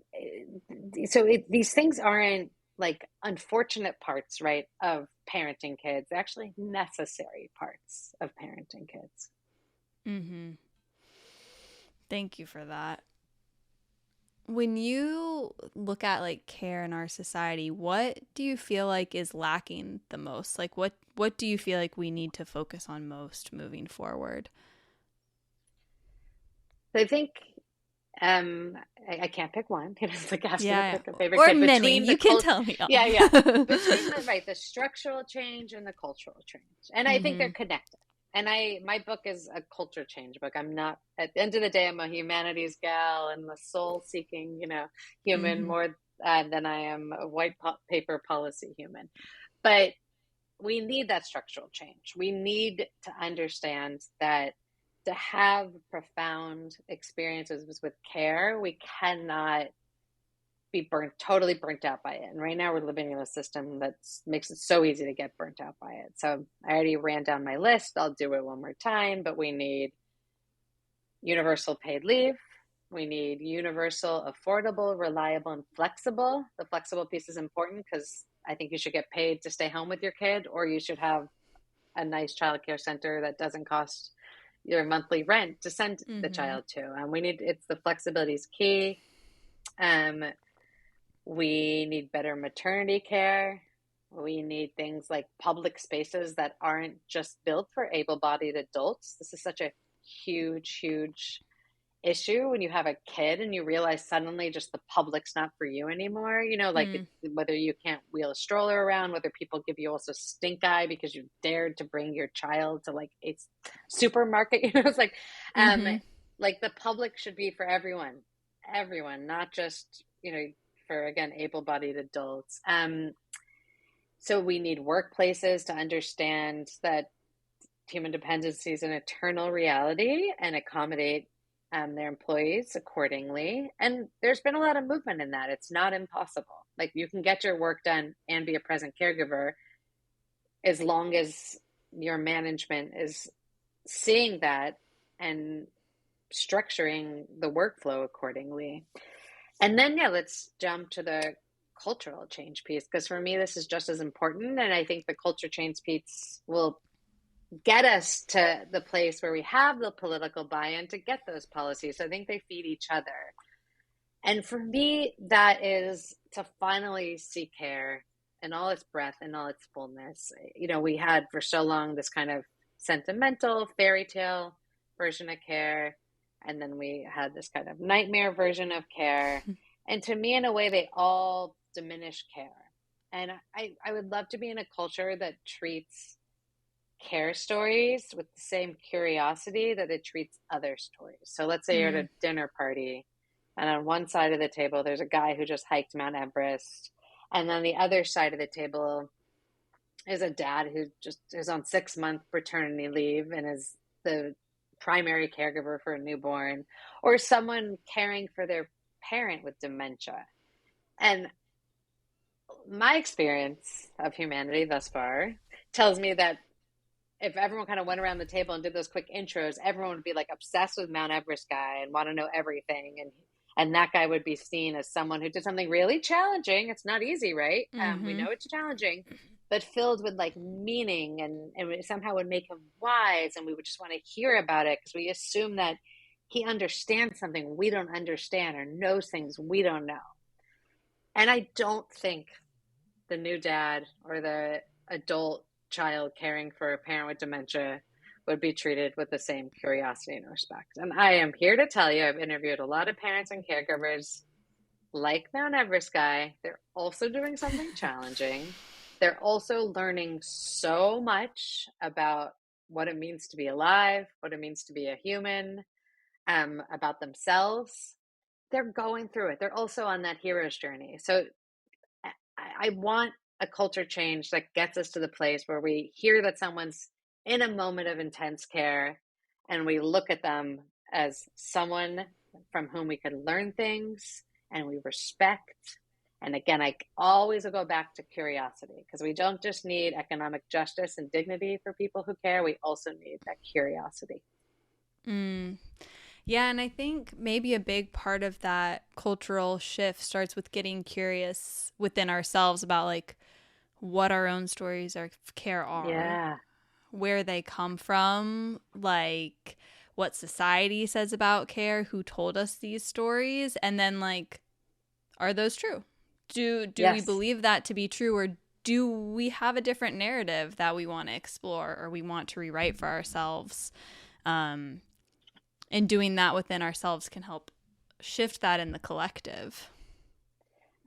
these things aren't like unfortunate parts, right, of parenting kids. They're actually necessary parts of parenting kids. Thank you for that. When you look at like care in our society, what do you feel like is lacking the most? Like what do you feel like we need to focus on most moving forward? I think I can't pick one. It's like asking to pick a favorite or kid. many. You can tell me all. Yeah. Between the structural change and the cultural change. And I think they're connected. And my book is a culture change book. I'm not, at the end of the day, I'm a humanities gal and a soul-seeking, human more than I am a white paper policy human. But we need that structural change. We need to understand that to have profound experiences with care, we cannot be totally burnt out by it. And right now we're living in a system that makes it so easy to get burnt out by it. So I already ran down my list. I'll do it one more time, but we need universal paid leave. We need universal, affordable, reliable, and flexible. The flexible piece is important because I think you should get paid to stay home with your kid, or you should have a nice childcare center that doesn't cost your monthly rent to send the child to. And the flexibility is key. We need better maternity care. We need things like public spaces that aren't just built for able-bodied adults. This is such a huge, huge issue when you have a kid and you realize suddenly just the public's not for you anymore. Whether you can't wheel a stroller around, whether people give you also stink eye because you dared to bring your child to like a supermarket. It's like, like the public should be for everyone, not just, for, again, able-bodied adults. So we need workplaces to understand that human dependency is an eternal reality and accommodate their employees accordingly. And there's been a lot of movement in that. It's not impossible. Like you can get your work done and be a present caregiver as long as your management is seeing that and structuring the workflow accordingly. And then, let's jump to the cultural change piece, because for me, this is just as important. And I think the culture change piece will get us to the place where we have the political buy-in to get those policies. So I think they feed each other. And for me, that is to finally see care in all its breadth and all its fullness. We had for so long this kind of sentimental fairy tale version of care, and then we had this kind of nightmare version of care. And to me, in a way, they all diminish care. And I would love to be in a culture that treats care stories with the same curiosity that it treats other stories. So let's say you're at a dinner party, and on one side of the table, there's a guy who just hiked Mount Everest. And on the other side of the table is a dad who just is on 6-month paternity leave and is the primary caregiver for a newborn, or someone caring for their parent with dementia. And my experience of humanity thus far tells me that if everyone kind of went around the table and did those quick intros, everyone would be like obsessed with Mount Everest guy and want to know everything. And that guy would be seen as someone who did something really challenging. It's not easy, right? We know it's challenging, but filled with like meaning, and it somehow would make him wise. And we would just want to hear about it because we assume that he understands something we don't understand or knows things we don't know. And I don't think the new dad or the adult child caring for a parent with dementia would be treated with the same curiosity and respect. And I am here to tell you, I've interviewed a lot of parents and caregivers like Mount Everest guy. They're also doing something challenging. They're also learning so much about what it means to be alive, what it means to be a human, about themselves. They're going through it. They're also on that hero's journey. So I want a culture change that gets us to the place where we hear that someone's in a moment of intense care and we look at them as someone from whom we can learn things and we respect. And again, I always go back to curiosity, because we don't just need economic justice and dignity for people who care. We also need that curiosity. Yeah, and I think maybe a big part of that cultural shift starts with getting curious within ourselves about like what our own stories of care are, where they come from, like what society says about care, who told us these stories, and then like, are those true? Do we believe that to be true, or do we have a different narrative that we want to explore or we want to rewrite for ourselves? And doing that within ourselves can help shift that in the collective.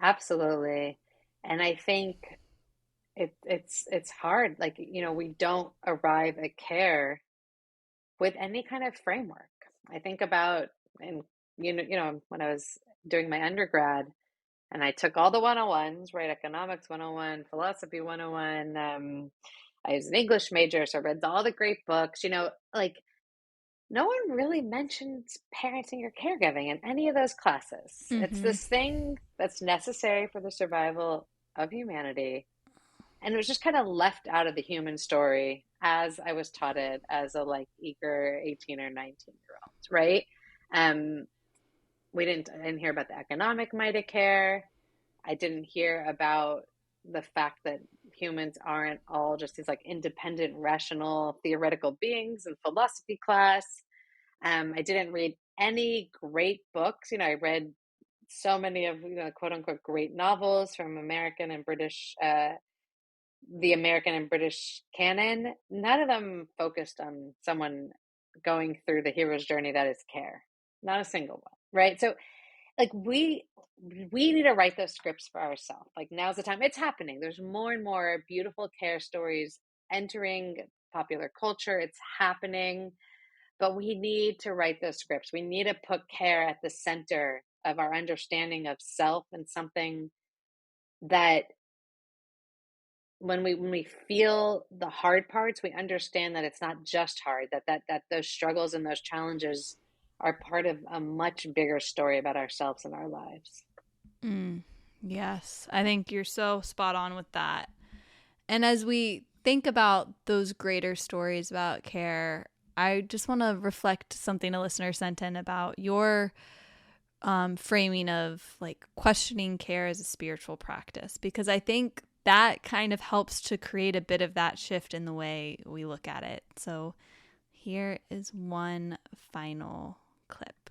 Absolutely. And I think it's hard. Like, we don't arrive at care with any kind of framework. I think about, and when I was doing my undergrad and I took all the 101s, right? Economics 101, philosophy 101. I was an English major, so I read all the great books, like no one really mentions parenting or caregiving in any of those classes. It's this thing that's necessary for the survival of humanity. And it was just kind of left out of the human story as I was taught it as a eager 18 or 19-year-old, right? I didn't hear about the economic might of care. I didn't hear about the fact that humans aren't all just these independent, rational, theoretical beings in philosophy class. I didn't read any great books. I read so many of quote unquote great novels from American and British, the American and British canon. None of them focused on someone going through the hero's journey that is care. Not a single one, right? So we need to write those scripts for ourselves. Now's the time. It's happening. There's more and more beautiful care stories entering popular culture. It's happening, but we need to write those scripts. We need to put care at the center of our understanding of self, and something that when we feel the hard parts, we understand that it's not just hard, that those struggles and those challenges are part of a much bigger story about ourselves and our lives. Yes, I think you're so spot on with that. And as we think about those greater stories about care, I just want to reflect something a listener sent in about your framing of questioning care as a spiritual practice, because I think that kind of helps to create a bit of that shift in the way we look at it. So here is one final clip.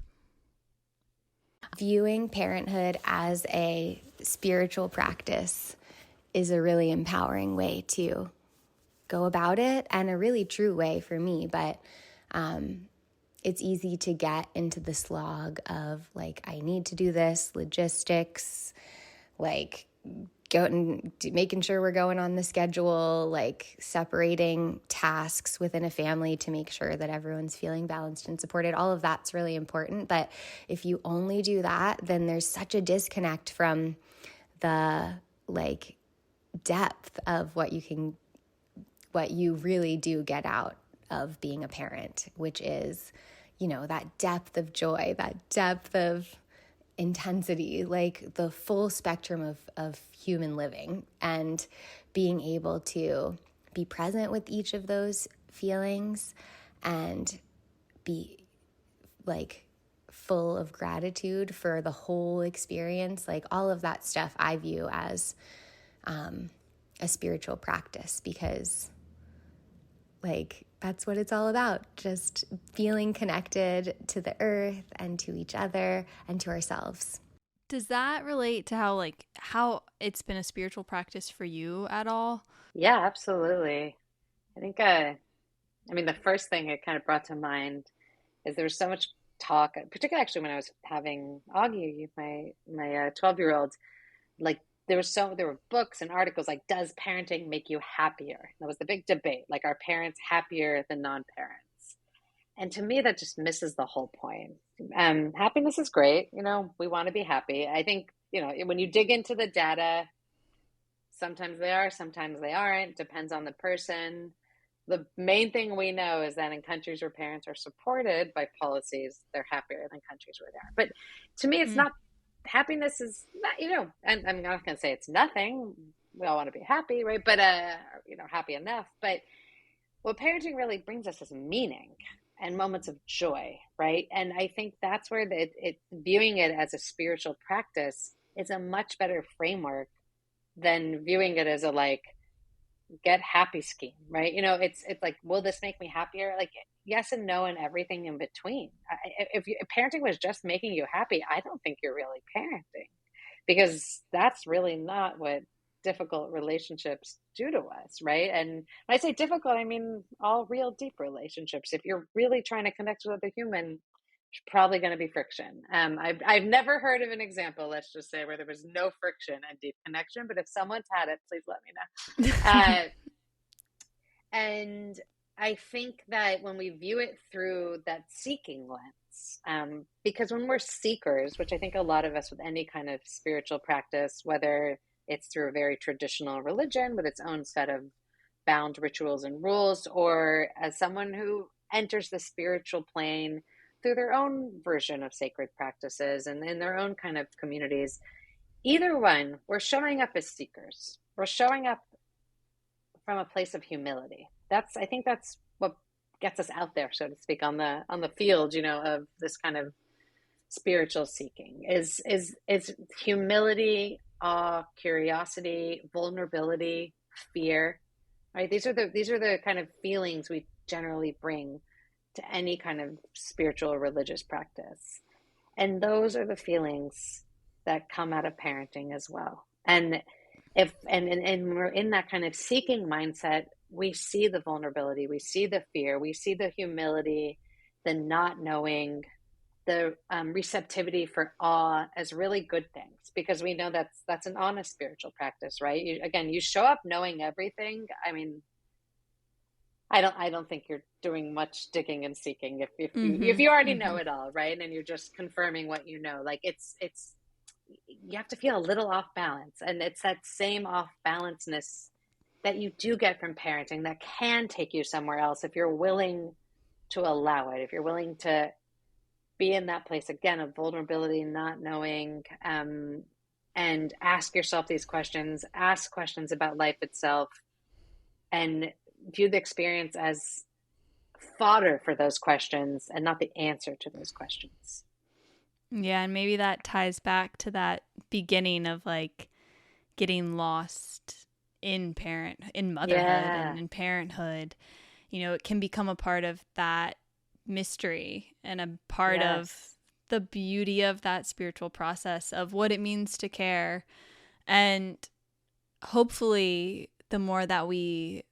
Viewing parenthood as a spiritual practice is a really empowering way to go about it, and a really true way for me. But it's easy to get into the slog of like, I need to do this, logistics, like making sure we're going on the schedule, like separating tasks within a family to make sure that everyone's feeling balanced and supported. All of that's really important. But if you only do that, then there's such a disconnect from the like depth of what you really do get out of being a parent, which is, you know, that depth of joy, that depth of intensity, like the full spectrum of human living, and being able to be present with each of those feelings and be like full of gratitude for the whole experience. Like all of that stuff I view as a spiritual practice, because like that's what it's all about, just feeling connected to the earth and to each other and to ourselves. Does that relate to how it's been a spiritual practice for you at all? Yeah, absolutely. I think, the first thing it kind of brought to mind is there was so much talk, particularly actually when I was having Augie, my 12-year-old, like there were books and articles like, does parenting make you happier? That was the big debate. Like, are parents happier than non-parents? And to me, that just misses the whole point. Happiness is great. You know, we want to be happy. I think, you know, when you dig into the data, sometimes they are, sometimes they aren't. Depends on the person. The main thing we know is that in countries where parents are supported by policies, they're happier than countries where they aren't. But to me, it's not, happiness is not, you know, and I'm not going to say it's nothing. We all want to be happy, right? But, happy enough. But what parenting really brings us is meaning and moments of joy, right? And I think that's where viewing it as a spiritual practice is a much better framework than viewing it as a like get happy scheme, right? You know, it's like, will this make me happier? Like, yes and no and everything in between. If parenting was just making you happy, I don't think you're really parenting, because that's really not what difficult relationships do to us, right? And when I say difficult, I mean all real deep relationships. If you're really trying to connect with a human, there's probably going to be friction. I've never heard of an example, let's just say, where there was no friction and deep connection, but if someone's had it, please let me know. And I think that when we view it through that seeking lens, because when we're seekers, which I think a lot of us with any kind of spiritual practice, whether it's through a very traditional religion with its own set of bound rituals and rules, or as someone who enters the spiritual plane through their own version of sacred practices and in their own kind of communities, either one, we're showing up as seekers. We're showing up from a place of humility. I think that's what gets us out there, so to speak, on the field, you know, of this kind of spiritual seeking is humility, awe, curiosity, vulnerability, fear, right? These are the kind of feelings we generally bring to any kind of spiritual or religious practice. And those are the feelings that come out of parenting as well. And we're in that kind of seeking mindset, we see the vulnerability, we see the fear, we see the humility, the not knowing, the receptivity for awe as really good things, because we know that's an honest spiritual practice, right? You show up knowing everything. I mean, I don't think you're doing much digging and seeking if you already know it all, right? And you're just confirming what you know. Like it's you have to feel a little off balance, and it's that same off balanceness that you do get from parenting that can take you somewhere else if you're willing to allow it, if you're willing to be in that place again of vulnerability, not knowing, and ask yourself these questions, ask questions about life itself, and view the experience as fodder for those questions and not the answer to those questions. Yeah, and maybe that ties back to that beginning of like getting lost in motherhood and in parenthood. You know, it can become a part of that mystery and a part of the beauty of that spiritual process of what it means to care. And hopefully the more that we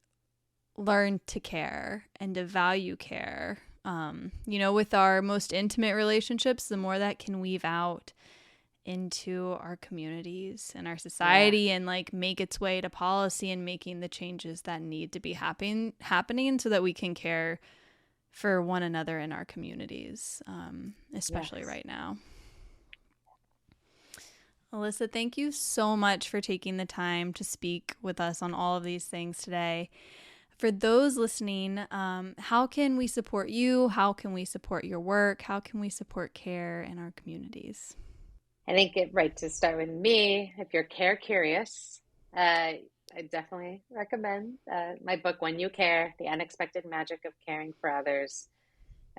learn to care and to value care, with our most intimate relationships, the more that can weave out into our communities and our society and like make its way to policy and making the changes that need to be happening so that we can care for one another in our communities, especially right now. Elissa, thank you so much for taking the time to speak with us on all of these things today. For those listening, how can we support you? How can we support your work? How can we support care in our communities? I think to start with me, if you're care curious, I definitely recommend my book, When You Care, The Unexpected Magic of Caring for Others,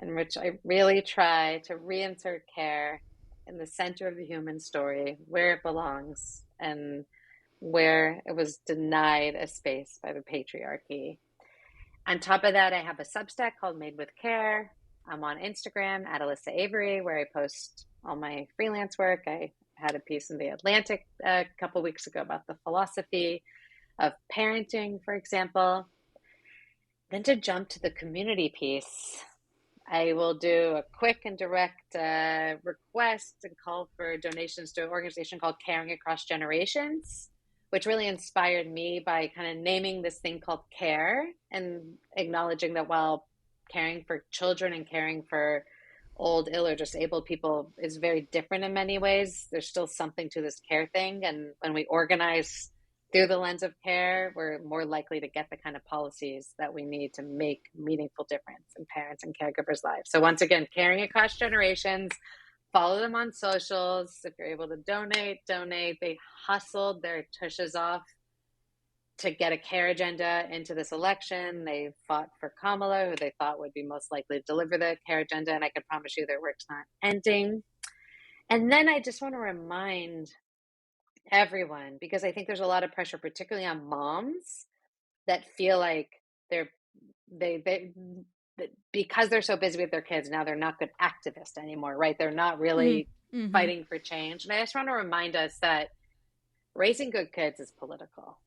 in which I really try to reinsert care in the center of the human story, where it belongs and where it was denied a space by the patriarchy. On top of that, I have a Substack called Made with Care. I'm on Instagram at Elissa Avery, where I post all my freelance work. I had a piece in The Atlantic a couple weeks ago about the philosophy of parenting, for example. Then to jump to the community piece, I will do a quick and direct request and call for donations to an organization called Caring Across Generations, which really inspired me by kind of naming this thing called care and acknowledging that while caring for children and caring for old, ill, or disabled people is very different in many ways, there's still something to this care thing. And when we organize through the lens of care, we're more likely to get the kind of policies that we need to make meaningful difference in parents and caregivers' lives. So once again, Caring Across Generations. Follow them on socials. If you're able to donate. They hustled their tushes off to get a care agenda into this election. They fought for Kamala, who they thought would be most likely to deliver the care agenda. And I can promise you their work's not ending. And then I just want to remind everyone, because I think there's a lot of pressure, particularly on moms, that feel like they because they're so busy with their kids, now they're not good activists anymore, right? They're not really fighting for change. And I just want to remind us that raising good kids is political.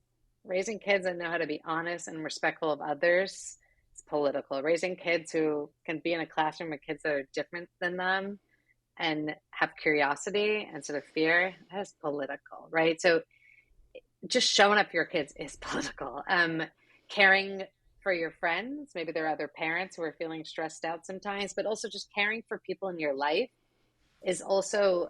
Raising kids that know how to be honest and respectful of others is political. Raising kids who can be in a classroom with kids that are different than them and have curiosity instead of fear, that is political, right? So just showing up for your kids is political. Caring for your friends, maybe there are other parents who are feeling stressed out sometimes, but also just caring for people in your life is also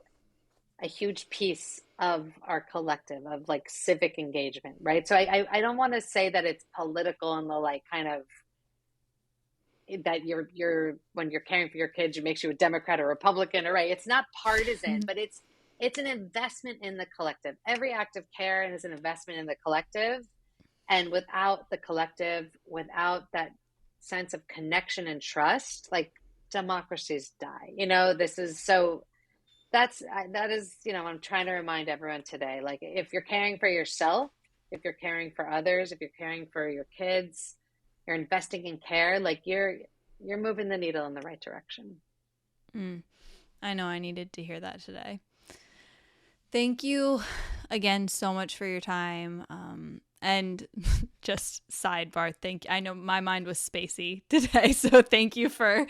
a huge piece of our collective of like civic engagement, right? So I don't want to say that it's political and the like kind of that you're when you're caring for your kids, it makes you a Democrat or Republican, or right? It's not partisan, but it's an investment in the collective. Every act of care is an investment in the collective. And without the collective, without that sense of connection and trust, like democracies die. This is so that is, I'm trying to remind everyone today, like if you're caring for yourself, if you're caring for others, if you're caring for your kids, you're investing in care, like you're moving the needle in the right direction. I know I needed to hear that today. Thank you again so much for your time. And just sidebar, I know my mind was spacey today, so thank you for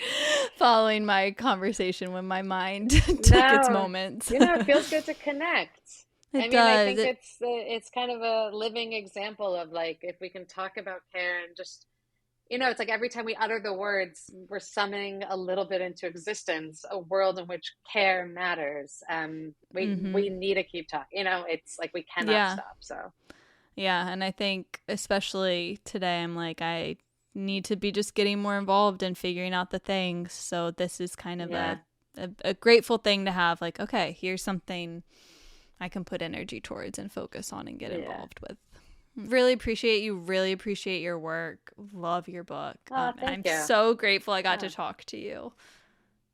following my conversation when my mind took its moments. It feels good to connect. I think it's kind of a living example of like, if we can talk about care and just, it's like every time we utter the words, we're summoning a little bit into existence, a world in which care matters. We need to keep talking, it's like we cannot stop, so. Yeah, and I think especially today, I'm like, I need to be just getting more involved and figuring out the things. So this is kind of a grateful thing to have. Like, okay, here's something I can put energy towards and focus on and get involved with. Really appreciate you. Really appreciate your work. Love your book. I'm so grateful I got to talk to you.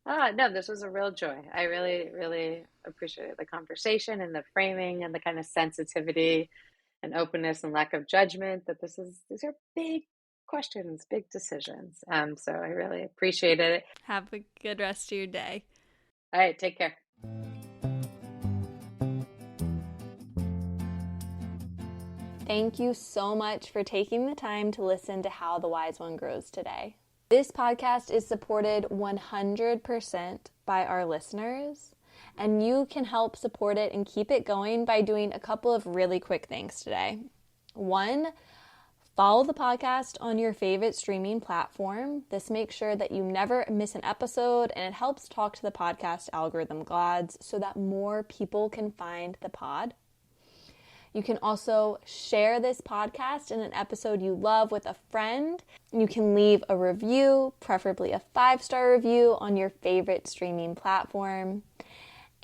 No, this was a real joy. I really, really appreciated the conversation and the framing and the kind of sensitivity and openness and lack of judgment, that these are big questions, big decisions. So I really appreciate it. Have a good rest of your day. All right, take care. Thank you so much for taking the time to listen to How the Wise One Grows today. This podcast is supported 100% by our listeners, and you can help support it and keep it going by doing a couple of really quick things today. 1, follow the podcast on your favorite streaming platform. This makes sure that you never miss an episode, and it helps talk to the podcast algorithm gods so that more people can find the pod. You can also share this podcast in an episode you love with a friend. You can leave a review, preferably a 5-star review on your favorite streaming platform.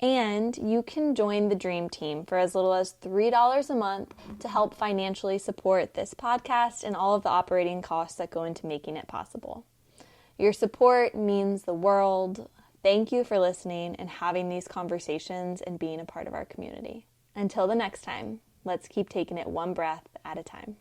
And you can join the Dream Team for as little as $3 a month to help financially support this podcast and all of the operating costs that go into making it possible. Your support means the world. Thank you for listening and having these conversations and being a part of our community. Until the next time, let's keep taking it one breath at a time.